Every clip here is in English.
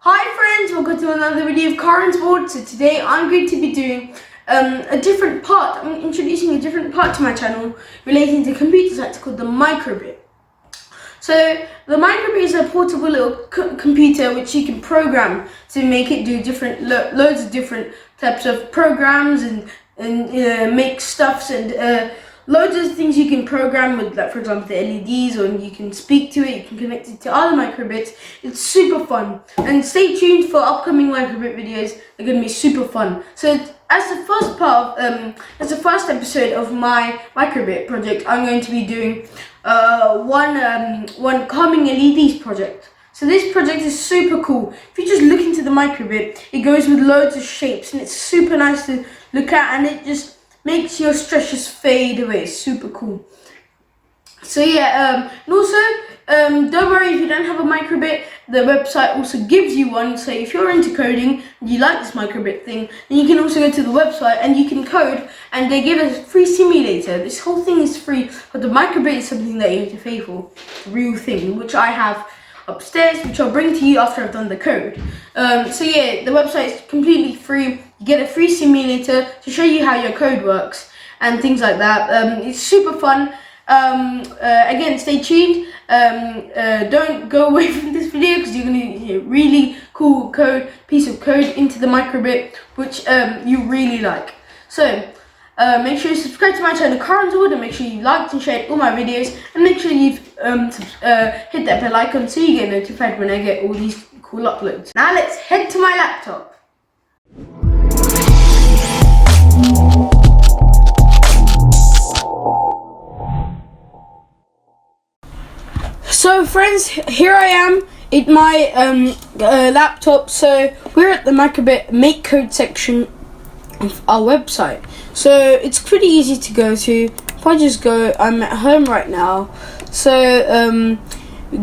Hi friends, welcome to another video of Karan's Board. So today I'm going to be doing a different part. I'm introducing a different part to my channel relating to computer science called the microbit. So the microbit is a portable little computer which you can program to make it do loads of different types of programs and make stuffs and loads of things you can program with, like for example the LEDs, or you can speak to it, you can connect it to other microbits. It's super fun, and stay tuned for upcoming microbit videos. They're going to be super fun. So as the first episode of my microbit project, I'm going to be doing one calming LEDs project. So this project is super cool. If you just look into the microbit, it goes with loads of shapes and it's super nice to look at, and it just makes your stress just fade away. It's super cool. So yeah, and also don't worry if you don't have a microbit. The website also gives you one. So if you're into coding and you like this microbit thing, then you can also go to the website and you can code, and they give us a free simulator. This whole thing is free, but the microbit is something that you have to pay for. It's a real thing, which I have upstairs, which I'll bring to you after I've done the code. So yeah, the website is completely free. You get a free simulator to show you how your code works and things like that. It's super fun. Again, stay tuned. Don't go away from this video because you're going to hear really cool piece of code into the microbit which you really like. So make sure you subscribe to my channel Karan's Board, and make sure you liked and shared all my videos, and make sure you've hit that bell icon so you get notified when I get all these cool uploads. Now let's head to my laptop. So friends, here I am at my laptop. So we're at the microbit make code section of our website. So it's pretty easy to go to. If I just go, I'm at home right now. So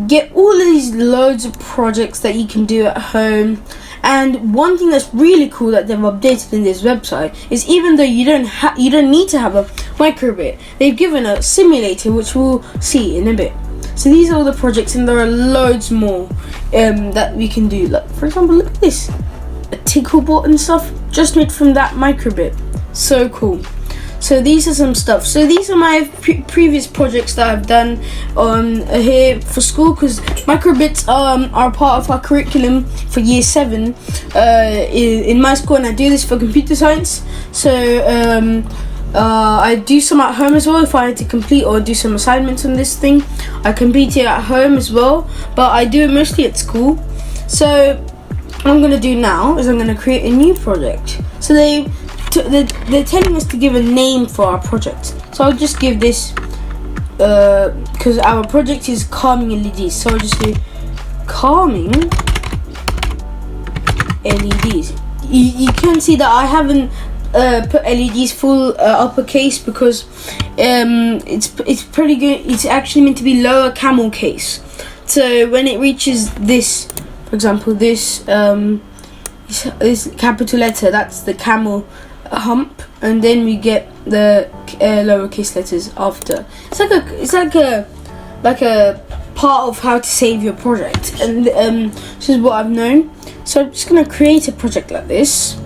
get all of these loads of projects that you can do at home. And one thing that's really cool that they've updated in this website is, even though you don't need to have a microbit, they've given a simulator which we'll see in a bit. So these are all the projects, and there are loads more that we can do. Like for example, look at this, a tickle bot and stuff just made from that microbit. So cool. So these are some stuff. So these are my previous projects that I've done here for school, because microbits are part of our curriculum for year 7 in my school, and I do this for computer science. So I do some at home as well if I had to complete or do some assignments on this thing. I complete it at home as well, but I do it mostly at school. So what I'm going to do now is I'm going to create a new project. So they're telling us to give a name for our project. So I'll just give this, because our project is calming LEDs, so I'll just do calming LEDs. You can see that I haven't put LEDs full uppercase because it's pretty good. It's actually meant to be lower camel case. So when it reaches this, for example, this capital letter, that's the camel hump, and then we get the lowercase letters after. It's like a part of how to save your project, and this is what I've known. So I'm just gonna create a project like this.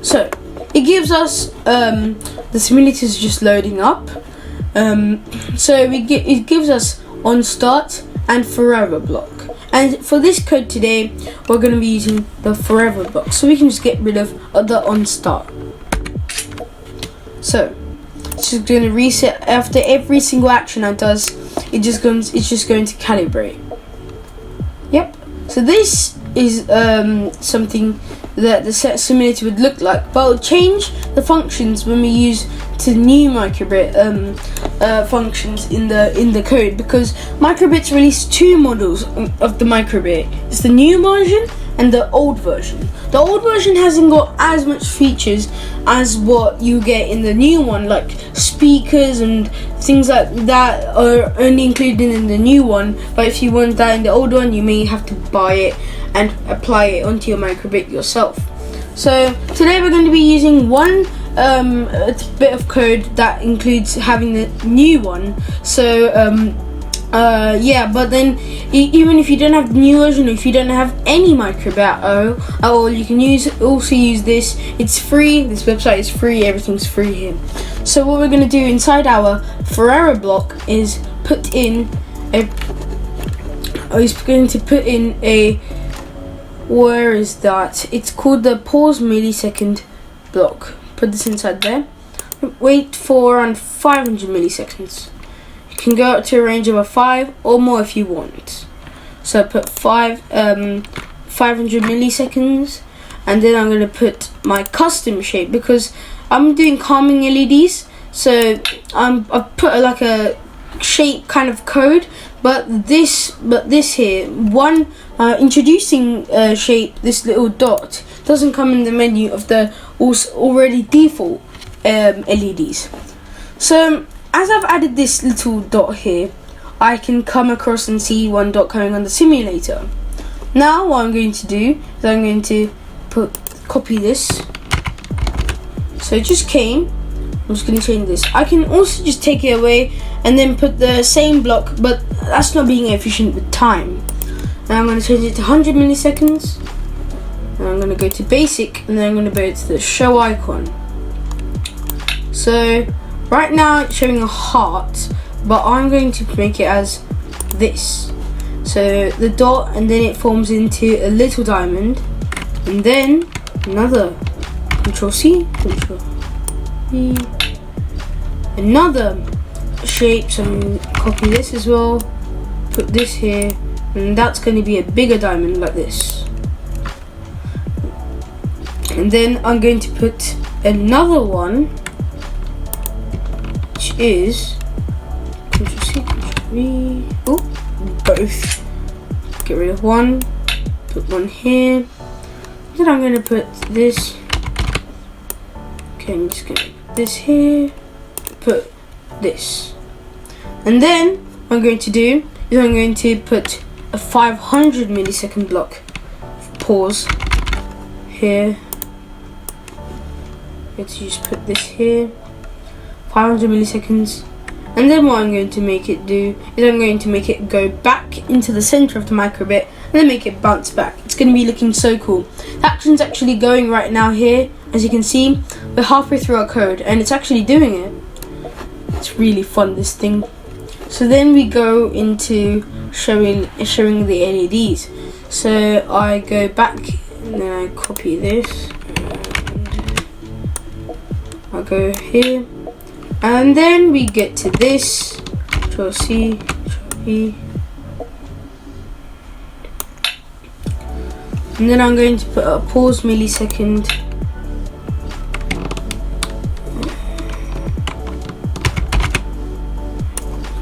So it gives us the simulator is just loading up. So it gives us on start and forever block. And for this code today, we're going to be using the forever block, so we can just get rid of the on start. So it's just going to reset after every single action it does. It's just going to calibrate. Yep. So this is something that the set simulator would look like, but it'll change the functions when we use to new microbit functions in the code, because microbits release 2 models of the microbit. It's the new version and the old version. The old version hasn't got as much features as what you get in the new one, like speakers and things like that are only included in the new one, but if you want that in the old one, you may have to buy it and apply it onto your microbit yourself. So today we're going to be using one bit of code that includes having the new one. So Yeah, but then even if you don't have the new version, or if you don't have any microbit at all, you can also use this. It's free. This website is free. Everything's free here. So what we're gonna do inside our Ferrara block is put in a. Where is that? It's called the pause millisecond block. Put this inside there. Wait for around 500 milliseconds. You can go up to a range of a 5 or more if you want. So put 500 milliseconds, and then I'm going to put my custom shape because I'm doing calming LEDs. So I've put like a shape kind of code, but this here one introducing shape, this little dot doesn't come in the menu of the already default LEDs. So as I've added this little dot here, I can come across and see one dot coming on the simulator. Now what I'm going to do is I'm going to copy this. So it just came. I'm just going to change this. I can also just take it away and then put the same block, but that's not being efficient with time. Now I'm going to change it to 100 milliseconds. And I'm going to go to basic, and then I'm going to go to the show icon. So right now it's showing a heart, but I'm going to make it as this. So the dot, and then it forms into a little diamond, and then another Control C, Control V, another shape. So I'm going to copy this as well, put this here, and that's going to be a bigger diamond like this. And then I'm going to put another one, which is Control C, Control V, both. Get rid of one, put one here. Then I'm going to put this. Okay, I'm just going to put this here, put this. And then what I'm going to do is I'm going to put a 500 millisecond block pause here. Let's just put this here, 500 milliseconds. And then what I'm going to make it do is I'm going to make it go back into the center of the microbit and then make it bounce back. It's going to be looking so cool. The action's actually going right now here. As you can see, we're halfway through our code and it's actually doing it. It's really fun, this thing. So then we go into showing the LEDs. So I go back and then I copy this. I'll go here. And then we get to this, Control C, Control V. And then I'm going to put a pause millisecond.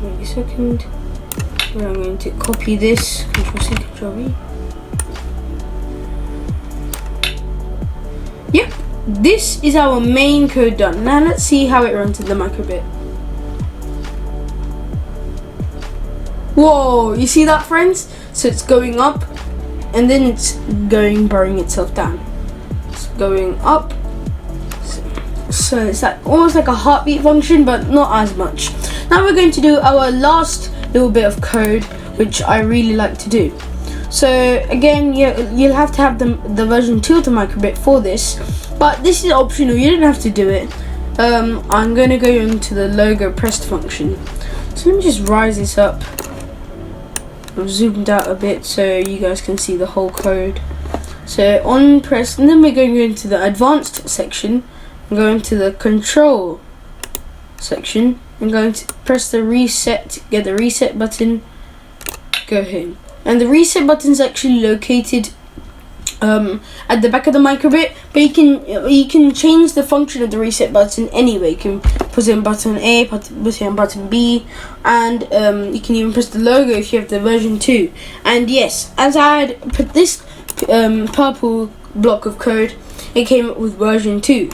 Millisecond. Then I'm going to copy this, Control C, Control V. Yep. This is our main code done. Now let's see how it runs in the microbit. Whoa, you see that, friends? So it's going up and then it's burrowing itself down. It's going up. So it's like almost like a heartbeat function, but not as much. Now we're going to do our last little bit of code, which I really like to do. So again, you'll have to have the version 2 of the microbit for this, but this is optional, you don't have to do it. I'm going to go into the logo pressed function. So let me just rise this up. I've zoomed out a bit so you guys can see the whole code. So on press, and then we're going to go into the advanced section, and go into the control section, and going to press the reset, get the reset button, go here. And the reset button is actually located at the back of the microbit, but you can change the function of the reset button anyway. You can put it on button A, put it on button B, and you can even press the logo if you have the version 2. And yes, as I had put this purple block of code, it came up with version 2.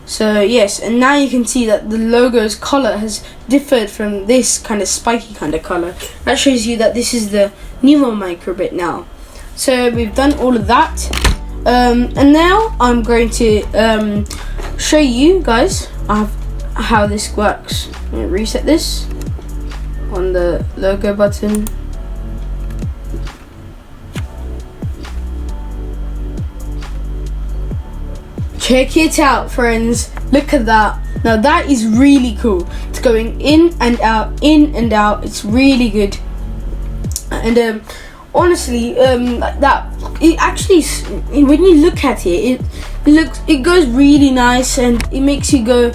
So yes, and now you can see that the logo's color has differed from this kind of spiky kind of color. That shows you that this is the newer microbit now. So we've done all of that, and now I'm going to show you guys how this works. I'm going to reset this. on the logo button. Check it out, friends. Look at that. Now that is really cool. It's going in and out, in and out. It's really good. And honestly, that it actually, when you look at it, it goes really nice, and it makes you go.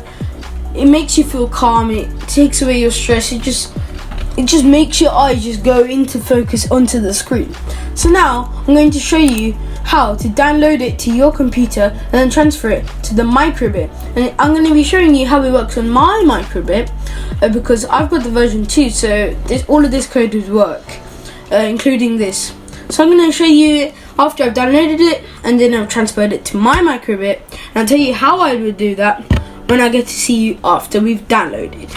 It makes you feel calm. It takes away your stress. It just makes your eyes just go into focus onto the screen. So now I'm going to show you how to download it to your computer and then transfer it to the microbit. And I'm going to be showing you how it works on my microbit because I've got the version 2, so all of this code would work, including this. So I'm going to show you after I've downloaded it and then I've transferred it to my microbit, and I'll tell you how I would do that when I get to see you after we've downloaded.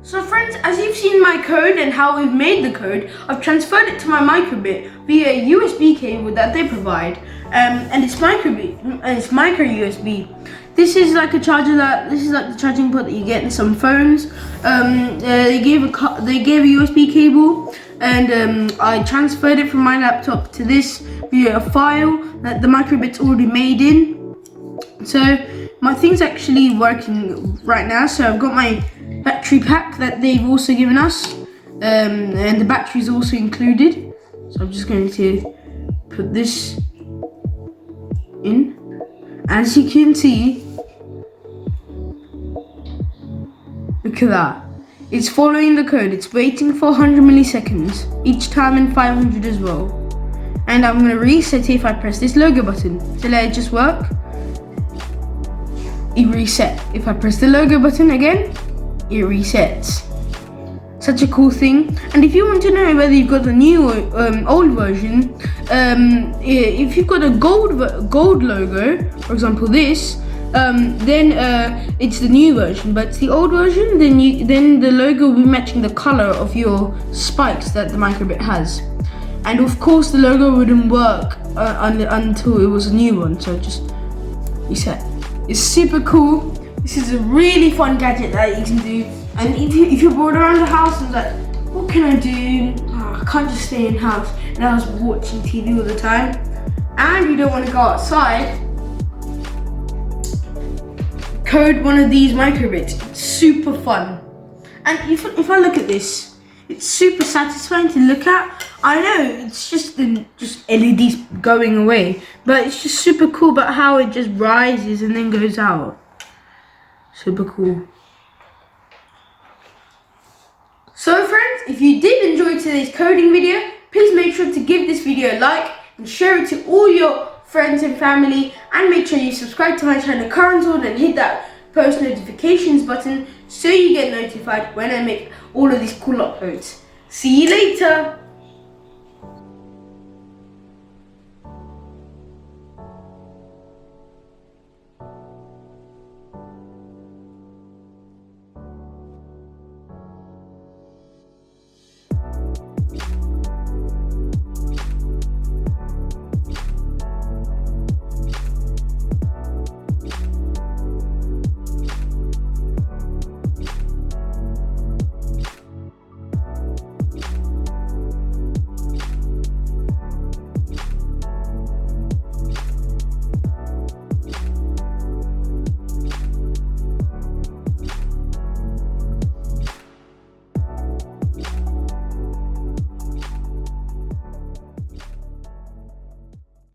So friends, as you've seen my code and how we've made the code, I've transferred it to my microbit via a USB cable that they provide, and it's micro USB. This is like a charger this is like the charging port that you get in some phones. They gave a USB cable, and I transferred it from my laptop to this via a file that the microbit's already made in. So my thing's actually working right now. So I've got my battery pack that they've also given us, and the battery is also included. So I'm just going to put this in. As you can see, look at that. It's following the code. It's waiting for 100 milliseconds each time, and 500 as well. And I'm going to reset it if I press this logo button to let it just work. It reset. If I press the logo button again, it resets. Such a cool thing. And if you want to know whether you've got the new or old version, if you've got a gold logo, for example this, then it's the new version. But it's the old version, then the logo will be matching the color of your spikes that the microbit has. And of course the logo wouldn't work until it was a new one, so just reset. It's super cool. This is a really fun gadget that you can do. And if you're bored around the house and like, what can I do? Oh, I can't just stay in the house and I was watching TV all the time, and you don't want to go outside, code one of these microbits. It's super fun. And if I look at this, it's super satisfying to look at. I know it's just LEDs going away, but it's just super cool about how it just rises and then goes out. Super cool. So friends, if you did enjoy today's coding video, please make sure to give this video a like and share it to all your friends and family, and make sure you subscribe to my channel Karan's World and hit that post notifications button so you get notified when I make all of these cool uploads. See you later!